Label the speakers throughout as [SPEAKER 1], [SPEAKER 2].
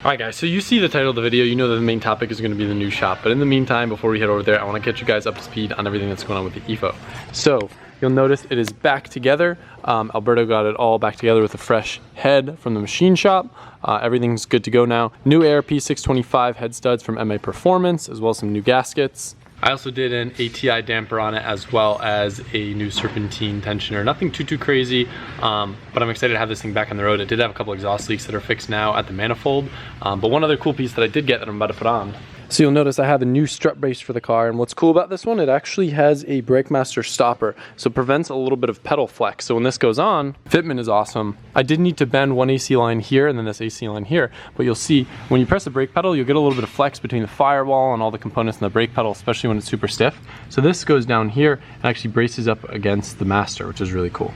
[SPEAKER 1] Alright guys, so you see the title of the video, you know that the main topic is going to be the new shop, but in the meantime, before we head over there, I want to get you guys up to speed on everything that's going on with the EFO. So, you'll notice it is back together. Alberto got it all back together with a fresh head from the machine shop. Everything's good to go now. New ARP 625 head studs from MA Performance, as well as some new gaskets. I also did an ATI damper on it, as well as a new serpentine tensioner. Nothing too crazy, but I'm excited to have this thing back on the road. It did have a couple exhaust leaks that are fixed now at the manifold, but one other cool piece that I did get that I'm about to put on. So you'll notice I have a new strut brace for the car, and what's cool about this one, it actually has a BrakeMaster stopper, so it prevents a little bit of pedal flex. So when this goes on, fitment is awesome. I did need to bend one AC line here and then this AC line here, but you'll see when you press the brake pedal, you'll get a little bit of flex between the firewall and all the components in the brake pedal, especially when it's super stiff. So this goes down here and actually braces up against the master, which is really cool.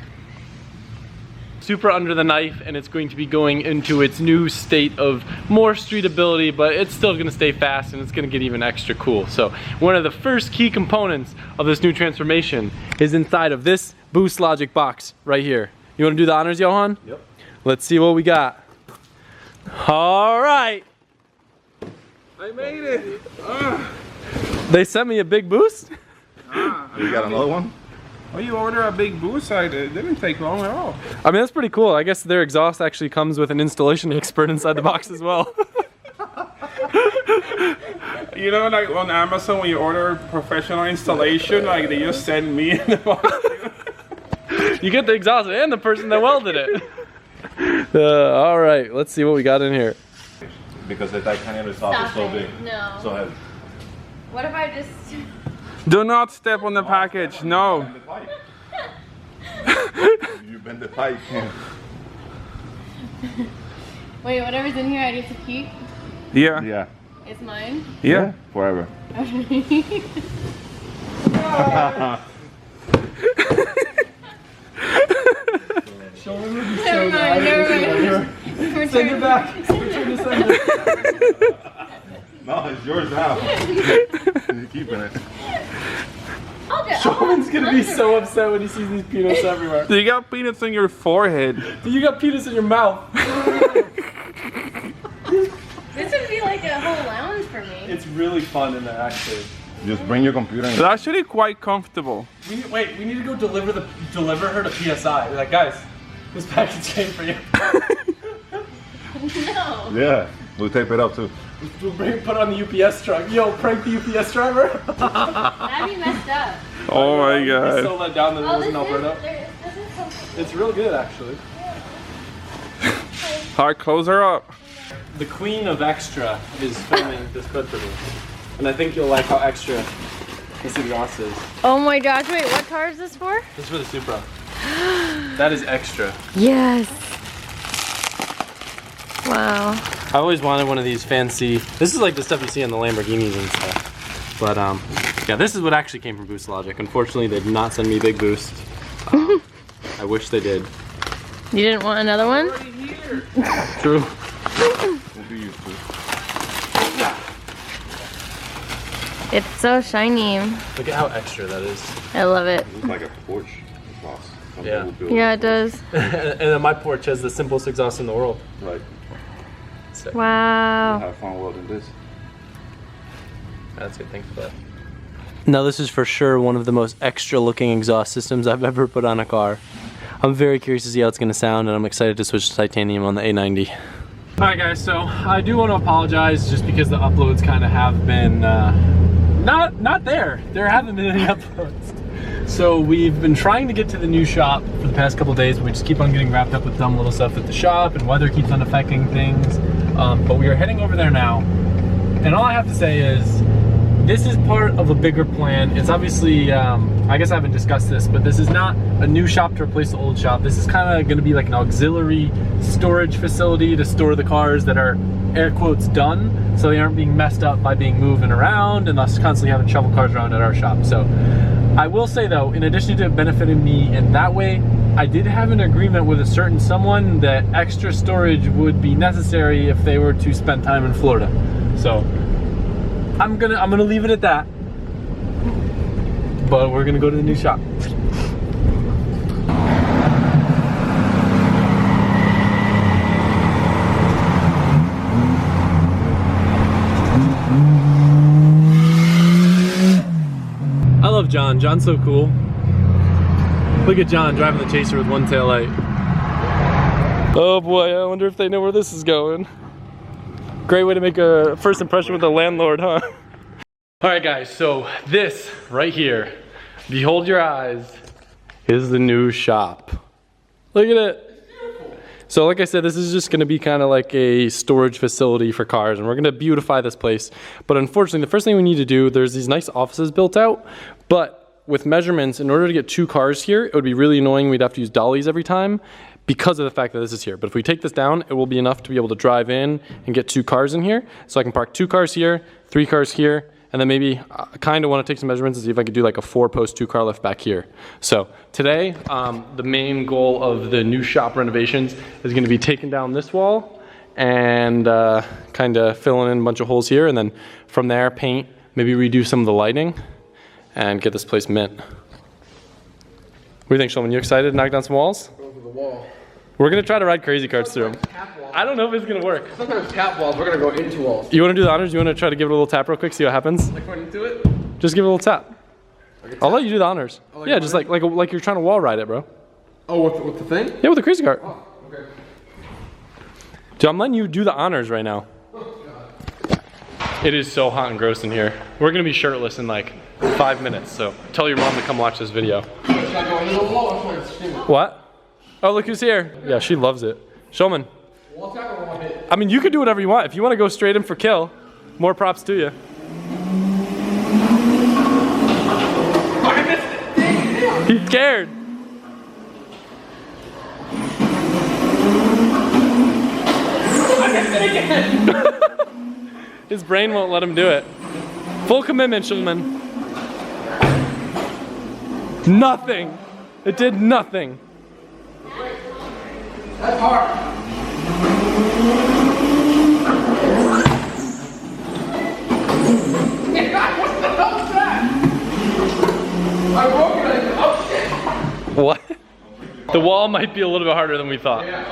[SPEAKER 1] Super under the knife, and it's going to be going into its new state of more streetability, but it's still going to stay fast and it's going to get even extra cool. So one of the first key components of this new transformation is inside of this Boost Logic box right here. You want to do the honors, Johan?
[SPEAKER 2] Yep.
[SPEAKER 1] Let's see what we got. All right.
[SPEAKER 2] I made it.
[SPEAKER 1] They sent me a big boost.
[SPEAKER 2] You got another one? Oh, you order a big boost? It didn't take long at all.
[SPEAKER 1] I mean, that's pretty cool. I guess their exhaust actually comes with an installation expert inside the box as well.
[SPEAKER 2] You know, like on Amazon, when you order professional installation, like they just send me in the box.
[SPEAKER 1] You get the exhaust and the person that welded it. All right, let's see what we got in here.
[SPEAKER 3] Because the titanium exhaust is so big.
[SPEAKER 4] No.
[SPEAKER 3] So heavy.
[SPEAKER 4] What if I just...
[SPEAKER 2] Do not step on the package, no.
[SPEAKER 3] You bend the pipe.
[SPEAKER 4] Wait, whatever's in here I get to keep?
[SPEAKER 2] Yeah.
[SPEAKER 3] Yeah.
[SPEAKER 4] It's mine?
[SPEAKER 2] Yeah.
[SPEAKER 3] Forever.
[SPEAKER 4] Never mind.
[SPEAKER 1] Send it back. Return to sender.
[SPEAKER 3] No, it's yours now. You're keeping it.
[SPEAKER 1] Shulman's gonna be so upset when he sees these peanuts everywhere.
[SPEAKER 2] You got peanuts on your forehead.
[SPEAKER 1] You got peanuts in your mouth.
[SPEAKER 4] This would be like a whole lounge for me.
[SPEAKER 1] It's really fun in there, actually.
[SPEAKER 3] Just bring your computer in.
[SPEAKER 2] It's actually quite comfortable.
[SPEAKER 1] We need to go deliver her to PSI. We're like, guys, this package came for you.
[SPEAKER 4] No.
[SPEAKER 3] Yeah, we'll tape it up too.
[SPEAKER 1] We'll put it on the UPS truck. Yo, prank the UPS driver.
[SPEAKER 4] That'd be messed up.
[SPEAKER 2] Oh my
[SPEAKER 1] He's
[SPEAKER 2] god.
[SPEAKER 1] so let down that it
[SPEAKER 4] Oh,
[SPEAKER 1] wasn't Alberto.
[SPEAKER 4] this is comfortable.
[SPEAKER 1] It's real good, actually.
[SPEAKER 2] Alright, close her up.
[SPEAKER 1] The queen of extra is filming this clip for me. And I think you'll like how extra this exhaust is.
[SPEAKER 4] Oh my gosh, wait, what car is this for?
[SPEAKER 1] This is for the Supra. That is extra.
[SPEAKER 4] Yes. Wow.
[SPEAKER 1] I always wanted one of these fancy, this is like the stuff you see on the Lamborghinis and stuff. But yeah, this is what actually came from Boost Logic. Unfortunately, they did not send me a big boost. I wish they did.
[SPEAKER 4] You didn't want another one?
[SPEAKER 1] True.
[SPEAKER 3] We'll be used to it.
[SPEAKER 4] It's so shiny.
[SPEAKER 1] Look at how extra that is.
[SPEAKER 4] I love it.
[SPEAKER 3] It's like a Porsche exhaust. Some
[SPEAKER 1] Yeah.
[SPEAKER 3] people build
[SPEAKER 4] Yeah, it does.
[SPEAKER 1] And then my Porsche has the simplest exhaust in the world.
[SPEAKER 3] Right.
[SPEAKER 1] Sick.
[SPEAKER 4] Wow.
[SPEAKER 3] Have fun welding this.
[SPEAKER 1] That's good, thanks for that. Now this is for sure one of the most extra looking exhaust systems I've ever put on a car. I'm very curious to see how it's going to sound, and I'm excited to switch to titanium on the A90. Alright guys, so I do want to apologize just because the uploads kind of have been not there. There haven't been any uploads. So we've been trying to get to the new shop for the past couple days, but we just keep on getting wrapped up with dumb little stuff at the shop, and weather keeps on affecting things. But we are heading over there now, and all I have to say is this is part of a bigger plan. It's obviously, I guess I haven't discussed this, but this is not a new shop to replace the old shop. This is kind of going to be like an auxiliary storage facility to store the cars that are air quotes done, so they aren't being messed up by being moving around and us constantly having to shovel cars around at our shop. So I will say though, in addition to benefiting me in that way, I did have an agreement with a certain someone that extra storage would be necessary if they were to spend time in Florida. So I'm gonna leave it at that. But we're gonna go to the new shop. John. John's so cool. Look at John driving the Chaser with one tail light. Oh boy, I wonder if they know where this is going. Great way to make a first impression with the landlord, huh? All right guys, so this right here, behold your eyes, is the new shop. Look at it. So like I said, this is just gonna be kind of like a storage facility for cars, and we're gonna beautify this place. But unfortunately, the first thing we need to do, there's these nice offices built out, but with measurements, in order to get 2 cars here, it would be really annoying. We'd have to use dollies every time because of the fact that this is here. But if we take this down, it will be enough to be able to drive in and get 2 cars in here. So I can park 2 cars here, 3 cars here, and then maybe I kind of want to take some measurements and see if I could do like a 4-post 2-car lift back here. So today, the main goal of the new shop renovations is going to be taking down this wall and kind of filling in a bunch of holes here, and then from there paint, maybe redo some of the lighting and get this place mint. What do you think, Shulman? You excited to knock down some walls?
[SPEAKER 5] Go for the wall.
[SPEAKER 1] We're going to try to ride crazy carts through them. I don't know if it's going to work.
[SPEAKER 5] Sometimes tap walls, we're gonna go into walls.
[SPEAKER 1] You want to do the honors? You want to try to give it a little tap real quick, see what happens?
[SPEAKER 5] Like going into it?
[SPEAKER 1] Just give it a little tap.
[SPEAKER 5] Like
[SPEAKER 1] I'll let you do the honors.
[SPEAKER 5] Oh, like
[SPEAKER 1] yeah, just like you're trying to wall ride it, bro.
[SPEAKER 5] Oh, with the thing?
[SPEAKER 1] Yeah, with the crazy cart.
[SPEAKER 5] Oh, okay.
[SPEAKER 1] Dude, I'm letting you do the honors right now. It is so hot and gross in here. We're going to be shirtless in like 5 minutes, so tell your mom to come watch this video.
[SPEAKER 5] Should I go into the wall or should I steam it?
[SPEAKER 1] What? Oh, look who's here. Yeah, she loves it. Shulman.
[SPEAKER 5] Wall tap or wall hit?
[SPEAKER 1] I mean, you can do whatever you want. If you want to go straight in for kill, more props to you. He's scared. His brain won't let him do it. Full commitment, Shulman. Nothing. It did nothing.
[SPEAKER 5] That's hard. What the hell is that? I broke it. Oh shit.
[SPEAKER 1] What? The wall might be a little bit harder than we thought.
[SPEAKER 5] Yeah.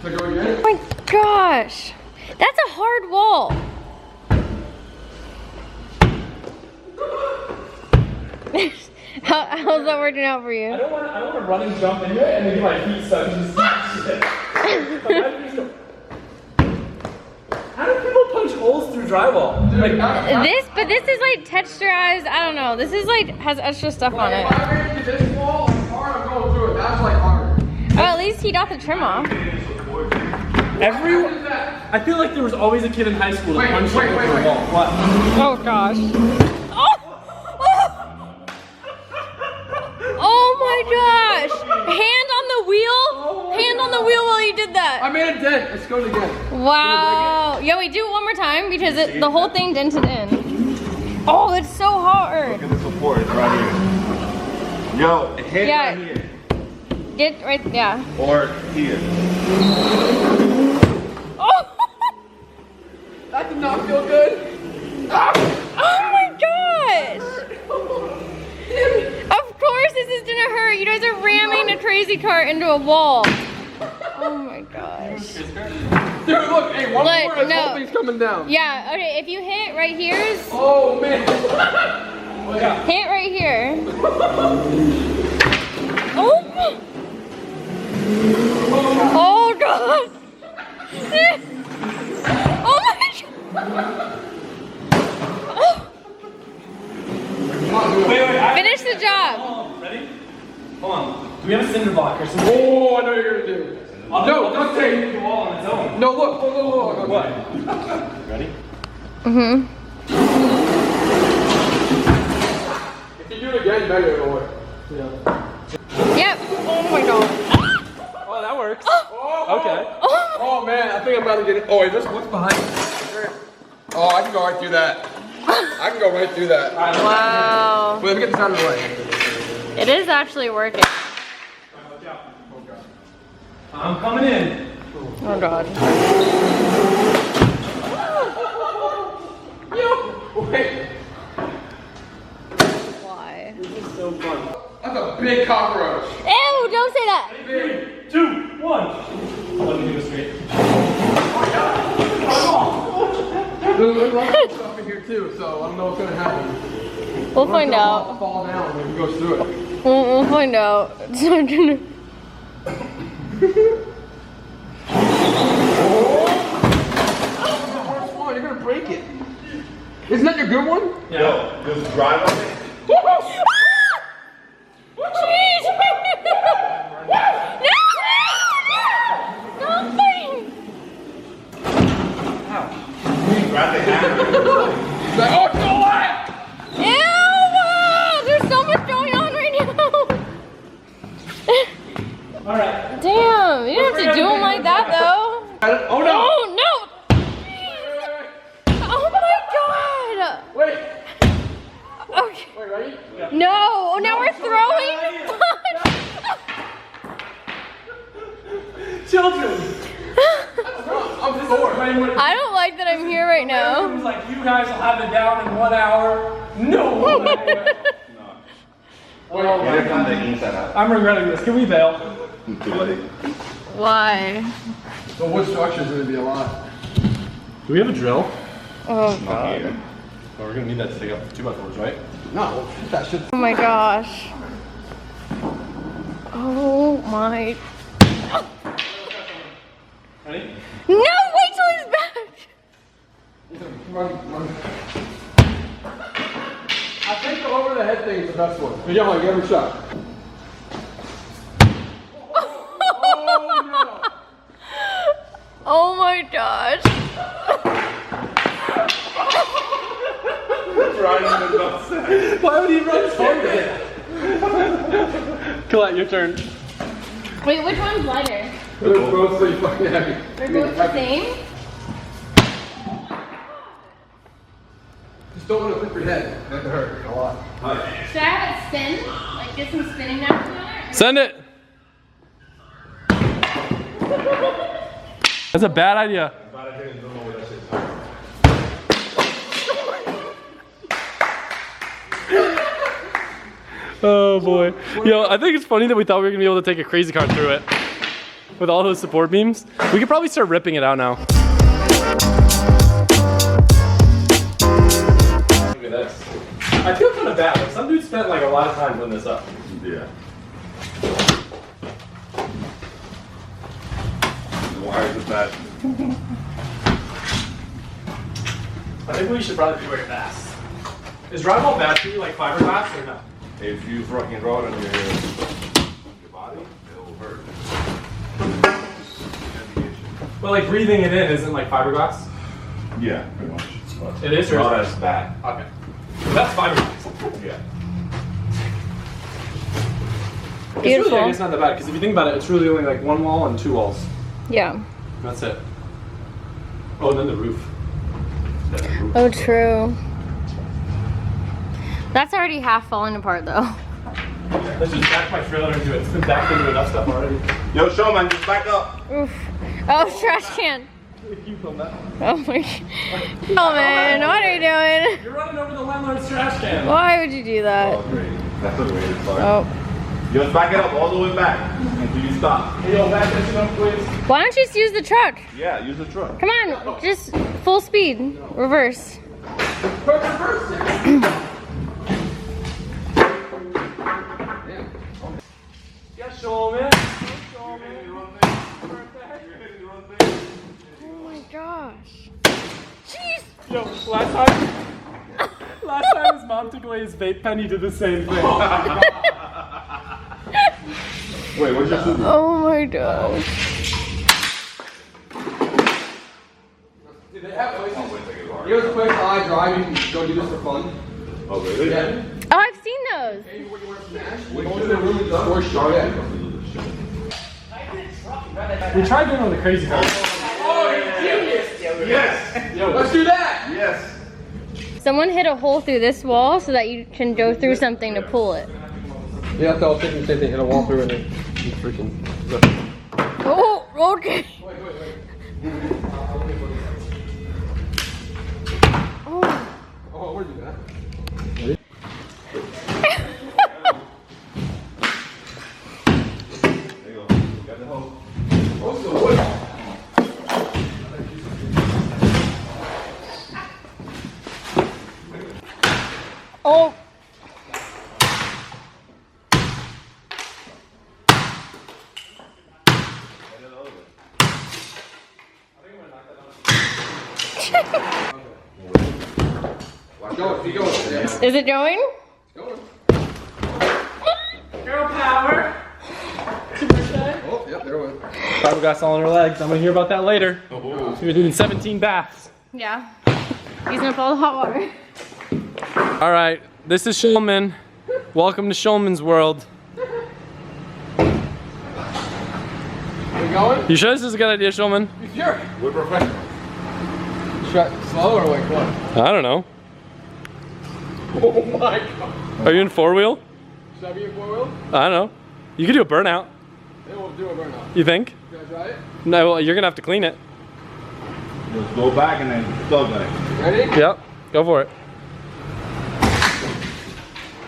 [SPEAKER 5] So go again?
[SPEAKER 4] Oh my gosh. That's a hard wall. How's that working out for you?
[SPEAKER 1] I don't want to run and jump into it and then get my feet stuck and just How do people punch holes through drywall?
[SPEAKER 4] But this is like texturized. I don't know. This is like has extra stuff on it.
[SPEAKER 5] If I ran into this wall, it's hard. I'm going through it. That's like hard.
[SPEAKER 4] Oh, at least he got the trim off.
[SPEAKER 1] I feel like there was always a kid in high school that punched
[SPEAKER 5] wait.
[SPEAKER 1] through the wall. What?
[SPEAKER 4] Oh gosh. Oh! Oh my gosh! Hand on the wheel? Hand on the wheel while you did that.
[SPEAKER 5] I made a dent. Let's go again.
[SPEAKER 4] Wow. Yeah, wait, do it one more time because the whole thing dented in. Oh, it's so hard.
[SPEAKER 3] Look at the support, it's right here. Yo, hit
[SPEAKER 4] Yeah.
[SPEAKER 3] right here.
[SPEAKER 4] Get right, yeah.
[SPEAKER 3] Or here.
[SPEAKER 4] Oh!
[SPEAKER 5] That did not feel good.
[SPEAKER 4] Oh my gosh! Of course this is gonna hurt. You guys are ramming a crazy cart into a wall. Oh my gosh.
[SPEAKER 5] Dude, look, hey, one
[SPEAKER 4] Look,
[SPEAKER 5] more and
[SPEAKER 4] no.
[SPEAKER 5] the whole thing's coming down.
[SPEAKER 4] Yeah, okay, if you hit right here,
[SPEAKER 5] Oh, man.
[SPEAKER 4] hit right here. Oh! Oh god! Oh my god! Oh.
[SPEAKER 1] Wait,
[SPEAKER 4] Finish the job.
[SPEAKER 1] Ready? Hold on. Do we have a cinder block or something?
[SPEAKER 5] Oh, I know what you're gonna do. No, don't take
[SPEAKER 1] the wall on its own.
[SPEAKER 5] No, look.
[SPEAKER 1] What? Ready?
[SPEAKER 4] Mm-hmm.
[SPEAKER 5] If you do it again, better it'll work.
[SPEAKER 4] Yep. Oh my god.
[SPEAKER 1] Oh, that works.
[SPEAKER 5] Oh,
[SPEAKER 1] Okay.
[SPEAKER 5] Oh man, I think I'm about to get it. Oh, wait, what's behind me? Oh, I can go right through that. I can go right through that.
[SPEAKER 4] Wow.
[SPEAKER 5] Wait, let me get this out of the way.
[SPEAKER 4] It is actually working.
[SPEAKER 1] I'm coming in.
[SPEAKER 4] Oh god.
[SPEAKER 5] Yo, wait.
[SPEAKER 4] Why?
[SPEAKER 1] So fun.
[SPEAKER 5] That's a big cockroach.
[SPEAKER 4] Ew, don't say that.
[SPEAKER 1] 3, 2, 1. Let me do this straight.
[SPEAKER 5] There's a lot of stuff in here too, so I don't know what's gonna happen.
[SPEAKER 4] We'll find out.
[SPEAKER 5] Fall down when he goes through it.
[SPEAKER 4] We'll find out. It's not gonna...
[SPEAKER 5] You're gonna break it. Isn't that your good one?
[SPEAKER 3] Yo, just drive on it.
[SPEAKER 4] Jeez!
[SPEAKER 3] Grab the hammer.
[SPEAKER 5] Like, oh, it's still alive!
[SPEAKER 4] Ew! There's so much going on right now.
[SPEAKER 1] All right.
[SPEAKER 4] Damn, you don't have to do them like that though.
[SPEAKER 5] Oh no!
[SPEAKER 4] Oh no! Oh my god!
[SPEAKER 5] Wait!
[SPEAKER 4] Okay.
[SPEAKER 5] Wait, ready?
[SPEAKER 4] No! Oh, now we're throwing
[SPEAKER 1] Children.
[SPEAKER 5] I'm bored.
[SPEAKER 4] I don't like that I'm here right now.
[SPEAKER 1] It was like, you guys will have it down in 1 hour. No way.
[SPEAKER 3] Here comes the inside out.
[SPEAKER 1] I'm regretting this. Can we bail?
[SPEAKER 3] Too late.
[SPEAKER 4] Why?
[SPEAKER 5] The wood structure's gonna be a lot.
[SPEAKER 1] Do we have a drill?
[SPEAKER 4] Oh
[SPEAKER 3] Not
[SPEAKER 4] god.
[SPEAKER 3] here.
[SPEAKER 1] Oh, we're gonna need that to take up 2x4s, right?
[SPEAKER 5] No, that should.
[SPEAKER 4] Oh my gosh. Oh my.
[SPEAKER 1] Ready?
[SPEAKER 4] No! Wait till he's back!
[SPEAKER 5] Run. I think the over the head thing is the best one. But yeah, like every shot.
[SPEAKER 4] Oh my gosh.
[SPEAKER 1] Why would he run forward? Colette, your turn.
[SPEAKER 4] Wait, which one's lighter?
[SPEAKER 5] They're both pretty fucking heavy.
[SPEAKER 4] They're both the same?
[SPEAKER 5] Just don't want to flip your head. That could hurt a lot.
[SPEAKER 4] Should I have it spin? Like get some spinning action on it?
[SPEAKER 1] Send it. That's a bad idea. Oh boy. Yo, I think it's funny that we thought we were gonna be able to take a crazy car through it. With all those support beams. We could probably start ripping it out now. Look at this. I feel kind of bad. Like some dude spent like a lot of time putting this up.
[SPEAKER 3] Yeah. The wires are bad.
[SPEAKER 1] I think we should probably be wearing masks. Is drywall bad for you, like fiberglass or no?
[SPEAKER 3] If you fucking roll on your body, it'll hurt.
[SPEAKER 1] But like breathing it in isn't like fiberglass?
[SPEAKER 3] Yeah, pretty much.
[SPEAKER 1] It is or
[SPEAKER 3] Not
[SPEAKER 1] is
[SPEAKER 3] as bad.
[SPEAKER 1] Okay. Well, that's fiberglass.
[SPEAKER 3] Yeah.
[SPEAKER 1] It's
[SPEAKER 4] Beautiful.
[SPEAKER 1] really, I guess, not that bad because if you think about it, it's really only like one wall and 2 walls.
[SPEAKER 4] Yeah.
[SPEAKER 1] That's it. Oh, and then the roof. Yeah, the roof.
[SPEAKER 4] Oh, true. That's already half falling apart though.
[SPEAKER 1] Let's just back my trailer into it. It's been backed into enough stuff already.
[SPEAKER 3] Yo, showman, just back up.
[SPEAKER 4] Oof. Oh, trash can.
[SPEAKER 1] You film that.
[SPEAKER 4] Oh my. Oh man, what are you doing?
[SPEAKER 1] You're running over the landlord's trash can.
[SPEAKER 4] Why would you do that?
[SPEAKER 3] Oh, great. That's a way to start.
[SPEAKER 4] Oh.
[SPEAKER 3] Just back it up all the way back until you stop.
[SPEAKER 1] Hey, yo, back that shit up, please.
[SPEAKER 4] Why don't you just use the truck?
[SPEAKER 3] Yeah, use the truck.
[SPEAKER 4] Come on, just full speed. Reverse.
[SPEAKER 1] Yeah, show him, man.
[SPEAKER 4] Oh my gosh. Jeez.
[SPEAKER 1] Yo, last time his mom took away his vape pen, he did the same thing.
[SPEAKER 3] Wait, what's your super?
[SPEAKER 4] Oh my gosh.
[SPEAKER 5] Do they have places? You know, quick eye drive, you can go do this for fun.
[SPEAKER 3] Oh, really?
[SPEAKER 5] Yeah.
[SPEAKER 4] Oh, I've seen those.
[SPEAKER 5] Hey, what you want to smash? We go to the room and just force shot it.
[SPEAKER 1] We tried doing it on the crazy car.
[SPEAKER 5] Oh, you're genius!
[SPEAKER 3] Yes!
[SPEAKER 1] Yo,
[SPEAKER 5] Let's do that!
[SPEAKER 3] Yes!
[SPEAKER 4] Someone hit a hole through this wall so that you can go through something to pull it.
[SPEAKER 5] Yeah, that's all I was thinking the same thing. Hit a wall through and then you freaking.
[SPEAKER 4] Oh, okay.
[SPEAKER 5] Wait.
[SPEAKER 4] Oh.
[SPEAKER 5] Oh, where'd you do that?
[SPEAKER 3] There you go. Got the hose.
[SPEAKER 5] Oh, so what? Go, keep going. Yeah.
[SPEAKER 4] Is it going?
[SPEAKER 5] Going.
[SPEAKER 1] Girl power.
[SPEAKER 5] Oh, yep, there it went.
[SPEAKER 1] Fiberglass all on her legs. I'm gonna hear about that later. She was doing 17 baths.
[SPEAKER 4] Yeah. Using up all the hot water.
[SPEAKER 1] All right, this is Shulman. Welcome to Shulman's world.
[SPEAKER 5] We going?
[SPEAKER 1] You sure this is a good idea, Shulman?
[SPEAKER 5] You sure?
[SPEAKER 3] We're professional.
[SPEAKER 5] Shut slow or like what?
[SPEAKER 1] I don't know.
[SPEAKER 5] Oh my god.
[SPEAKER 1] Are you in four-wheel?
[SPEAKER 5] Should I be in four-wheel?
[SPEAKER 1] I don't know. You could do a burnout.
[SPEAKER 5] They won't do a burnout.
[SPEAKER 1] You think?
[SPEAKER 5] Can I try it?
[SPEAKER 1] No, well, you're gonna have to clean it.
[SPEAKER 3] Just go back and then stop it.
[SPEAKER 5] Ready?
[SPEAKER 1] Yep, go for it.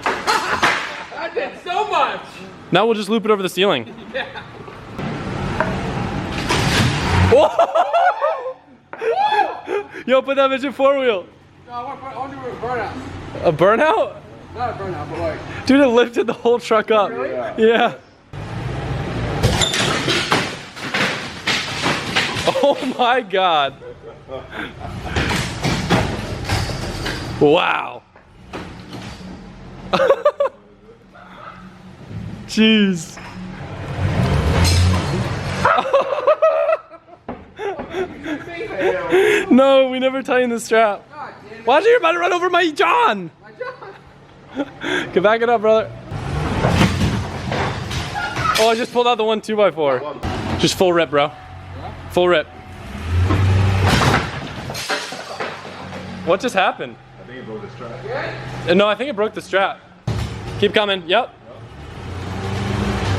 [SPEAKER 5] I did so much!
[SPEAKER 1] Now we'll just loop it over the ceiling.
[SPEAKER 5] Yeah.
[SPEAKER 1] Yo, put that bitch in four-wheel.
[SPEAKER 5] No, I want to do a burnout.
[SPEAKER 1] A burnout?
[SPEAKER 5] Not a burnout, but like.
[SPEAKER 1] Dude, it lifted the whole truck up.
[SPEAKER 5] Really?
[SPEAKER 1] Yeah. Oh my god. Wow. Jeez. No, we never tightened the strap. Watch it, you're about to run over my John. Get back it up, brother. Oh, I just pulled out the 1 2x4. Just full rip, bro. Full rip. What just happened?
[SPEAKER 3] I think it broke the strap.
[SPEAKER 1] No, I think it broke the strap. Keep coming. Yep.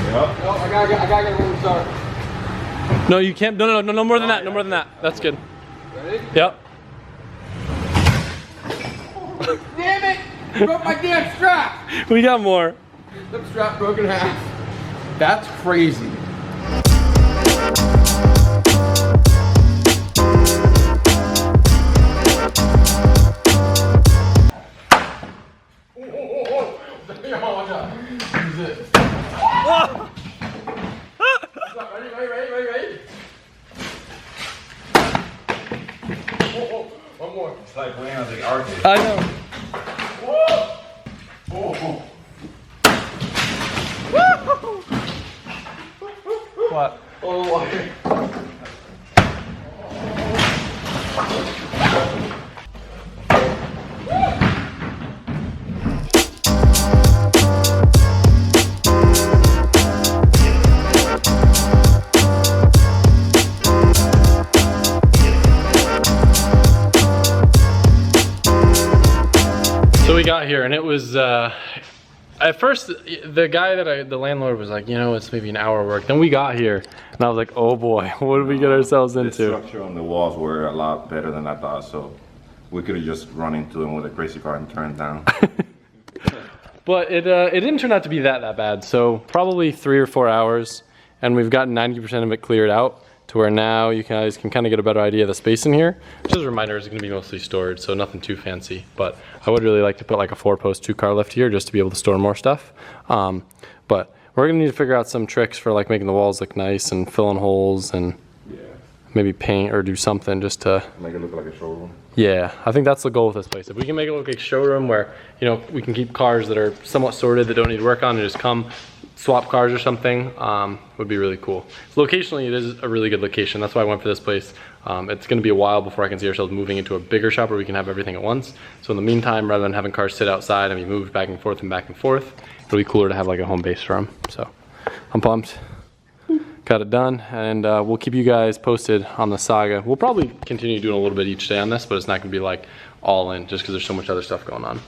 [SPEAKER 3] Yep.
[SPEAKER 5] No, I gotta get a room start.
[SPEAKER 1] No, you can't. No more than that. No more than that. That's good.
[SPEAKER 5] Ready?
[SPEAKER 1] Yep.
[SPEAKER 5] Damn it! Broke my damn strap!
[SPEAKER 1] We got more.
[SPEAKER 5] Lip strap broke in half. That's crazy. Ready? One more.
[SPEAKER 3] It's like playing at the arcade.
[SPEAKER 1] I know. What?
[SPEAKER 5] Oh my.
[SPEAKER 1] So we got here and it was, at first the guy the landlord was like, you know, it's maybe an hour work. Then we got here and I was like, oh boy, what did we get ourselves
[SPEAKER 3] The
[SPEAKER 1] into?
[SPEAKER 3] structure on the walls were a lot better than I thought, so we could have just run into them with a crazy car and turned down.
[SPEAKER 1] But it didn't turn out to be that bad. So probably 3 or 4 hours and we've gotten 90% of it cleared out to where now you guys can kind of get a better idea of the space in here. Just as a reminder, it's gonna be mostly storage, so nothing too fancy. But I would really like to put like a 4-post 2-car lift here just to be able to store more stuff. But we're gonna need to figure out some tricks for like making the walls look nice and filling holes and maybe paint or do something just to
[SPEAKER 3] Make it look like a showroom.
[SPEAKER 1] Yeah, I think that's the goal with this place. If we can make it look like a showroom where, you know, we can keep cars that are somewhat sorted that don't need work on and just come swap cars or something, would be really cool. Locationally, it is a really good location. That's why I went for this place. It's gonna be a while before I can see ourselves moving into a bigger shop where we can have everything at once. So in the meantime, rather than having cars sit outside and be moved back and forth, it'll be cooler to have like a home base for them. So I'm pumped. Got it done, and we'll keep you guys posted on the saga. We'll probably continue doing a little bit each day on this, but it's not gonna be like all in just because there's so much other stuff going on.